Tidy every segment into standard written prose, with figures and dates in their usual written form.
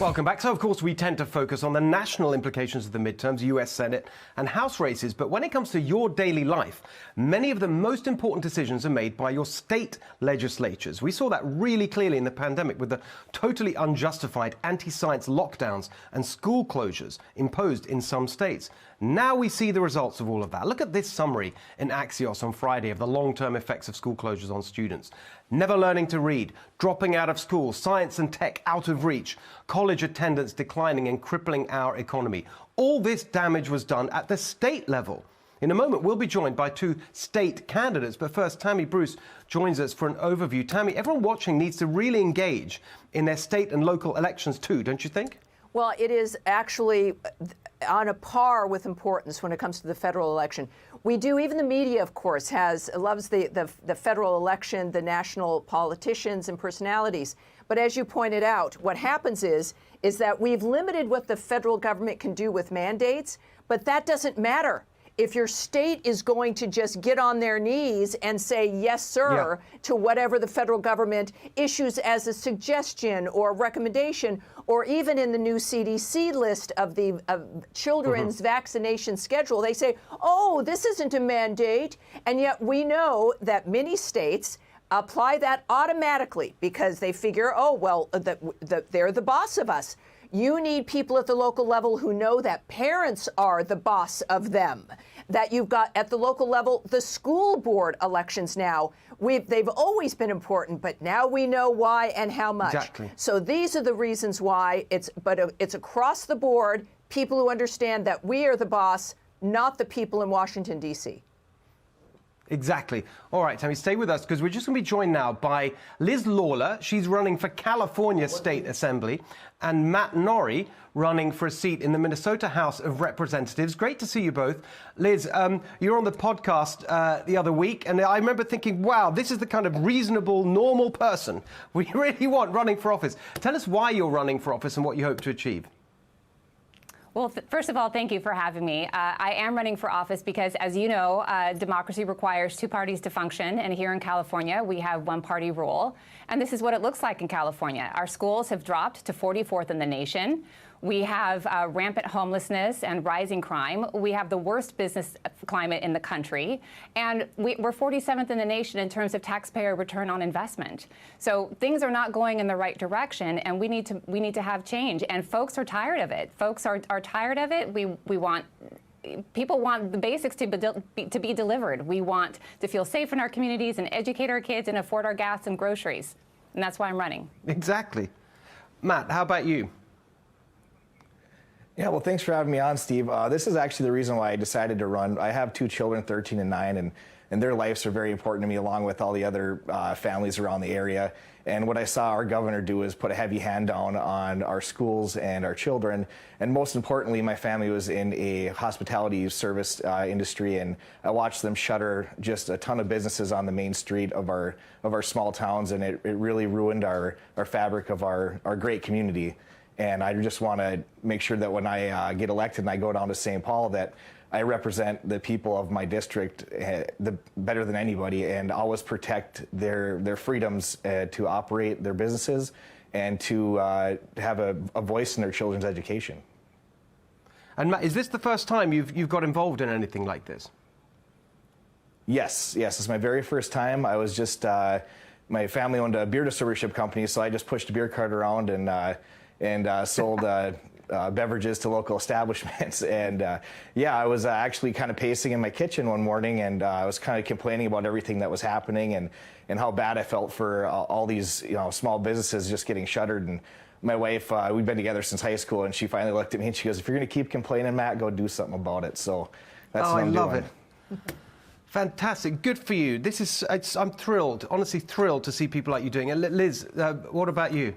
Welcome back. So, of course, we tend to focus on the national implications of the midterms, US Senate and House races. But when it comes to your daily life, many of the most important decisions are made by your state legislatures. We saw that really clearly in the pandemic with the totally unjustified anti-science lockdowns and school closures imposed in some states. Now we see the results of all of that. Look at this summary in Axios on Friday of the long-term effects of school closures on students. Never learning to read, dropping out of school, science and tech out of reach, college attendance declining and crippling our economy. All this damage was done at the state level. In a moment, we'll be joined by two state candidates. But first, Tammy Bruce joins us for an overview. Tammy, everyone watching needs to really engage in their state and local elections too, don't you think? Well, it is actually on a par with importance when it comes to the federal election. We do, even the media, of course, loves the federal election, the national politicians and personalities. But as you pointed out, what happens is that we've limited what the federal government can do with mandates, but that doesn't matter. If your state is going to just get on their knees and say, yes, sir, to whatever the federal government issues as a suggestion or recommendation, or even in the new CDC list of the children's vaccination schedule, they say, oh, this isn't a mandate. And yet we know that many states apply that automatically because they figure, oh, well, they're the boss of us. You need people at the local level who know that parents are the boss of them, that you've got at the local level the school board elections now. They've always been important, but now we know why and how much. Exactly. So these are the reasons why it's across the board, people who understand that we are the boss, not the people in Washington, D.C. Exactly. All right, Tammy, stay with us because we're just going to be joined now by Liz Lawler. She's running for California State Assembly, and Matt Norri running for a seat in the Minnesota House of Representatives. Great to see you both. Liz, you were on the podcast the other week, and I remember thinking, wow, this is the kind of reasonable, normal person we really want running for office. Tell us why you're running for office and what you hope to achieve. Well, first of all, thank you for having me. I am running for office because, as you know, democracy requires two parties to function. And here in California, we have one-party rule. And this is what it looks like in California. Our schools have dropped to 44th in the nation. We have rampant homelessness and rising crime. We have the worst business climate in the country. And we're 47th in the nation in terms of taxpayer return on investment. So things are not going in the right direction, and we need to have change. And folks are tired of it. Folks are tired of it. People want the basics to be delivered. We want to feel safe in our communities and educate our kids and afford our gas and groceries. And that's why I'm running. Exactly. Matt, how about you? Yeah, well, thanks for having me on, Steve. This is actually the reason why I decided to run. I have two children, 13 and 9, and their lives are very important to me, along with all the other families around the area. And what I saw our governor do is put a heavy hand down on our schools and our children. And most importantly, my family was in a hospitality service industry, and I watched them shutter just a ton of businesses on the main street of our small towns, and it really ruined our fabric of our great community. And I just want to make sure that when I get elected and I go down to St. Paul, that I represent the people of my district better than anybody, and always protect their freedoms to operate their businesses and to have a voice in their children's education. And Matt, is this the first time you've got involved in anything like this? Yes, it's my very first time. I was just my family owned a beer distributorship company, so I just pushed a beer cart around and sold beverages to local establishments. And yeah, I was actually kind of pacing in my kitchen one morning, and I was kind of complaining about everything that was happening and how bad I felt for all these small businesses just getting shuttered. And my wife, we've been together since high school, and she finally looked at me and she goes, "If you're going to keep complaining, Matt, go do something about it." So that's what I'm doing. I love it. Fantastic. Good for you. I'm thrilled, honestly thrilled to see people like you doing it. Liz, what about you?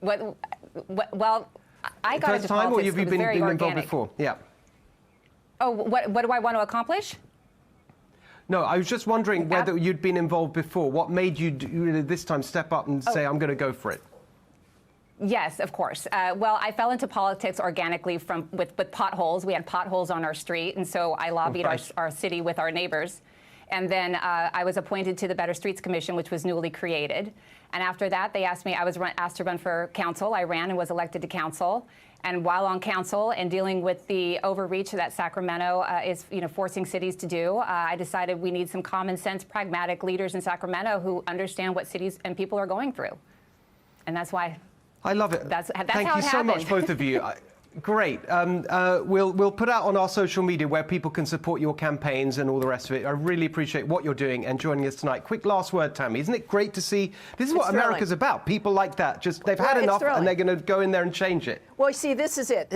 Well, I got First into time, or politics. have you been involved before? Yeah. Oh, what do I want to accomplish? No, I was just wondering whether you'd been involved before. What made you this time step up and say, I'm going to go for it? Yes, of course. Well, I fell into politics organically with potholes. We had potholes on our street, and so I lobbied our city with our neighbors. And then I was appointed to the Better Streets Commission, which was newly created. And after that, they asked me, I was asked to run for council. I ran and was elected to council. And while on council and dealing with the overreach that Sacramento is, forcing cities to do, I decided we need some common sense, pragmatic leaders in Sacramento who understand what cities and people are going through. And that's why. I love it. That's Thank how you it so much, happened. both of you. Great. We'll put out on our social media where people can support your campaigns and all the rest of it. I really appreciate what you're doing and joining us tonight. Quick last word, Tammy. Isn't it great to see? This is what America's about. People like that. Just they've had enough and they're going to go in there and change it. Well, see, this is it.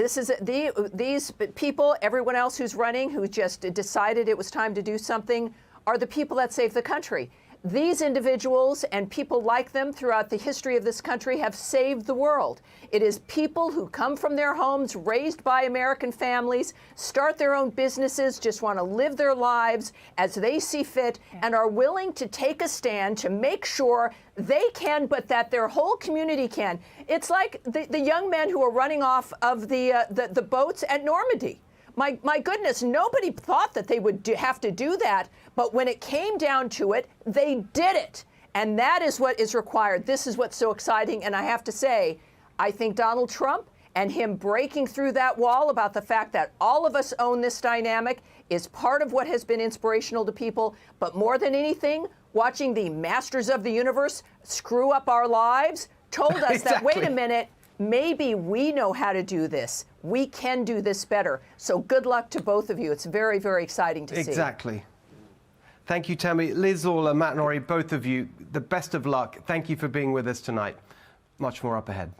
These people, everyone else who's running, who just decided it was time to do something, are the people that save the country. These individuals and people like them throughout the history of this country have saved the world. It is people who come from their homes, raised by American families, start their own businesses, just want to live their lives as they see fit, and are willing to take a stand to make sure they can, but that their whole community can. It's like the young men who are running off of the boats at Normandy. My goodness, nobody thought that they would have to do that, but when it came down to it, they did it. And that is what is required. This is what's so exciting. And I have to say, I think Donald Trump and him breaking through that wall about the fact that all of us own this dynamic is part of what has been inspirational to people. But more than anything, watching the masters of the universe screw up our lives told us that, wait a minute, maybe we know how to do this. We can do this better. So good luck to both of you. It's very, very exciting to see. Exactly. Thank you, Tammy. Liz Lawler, Matt Norri, both of you, the best of luck. Thank you for being with us tonight. Much more up ahead.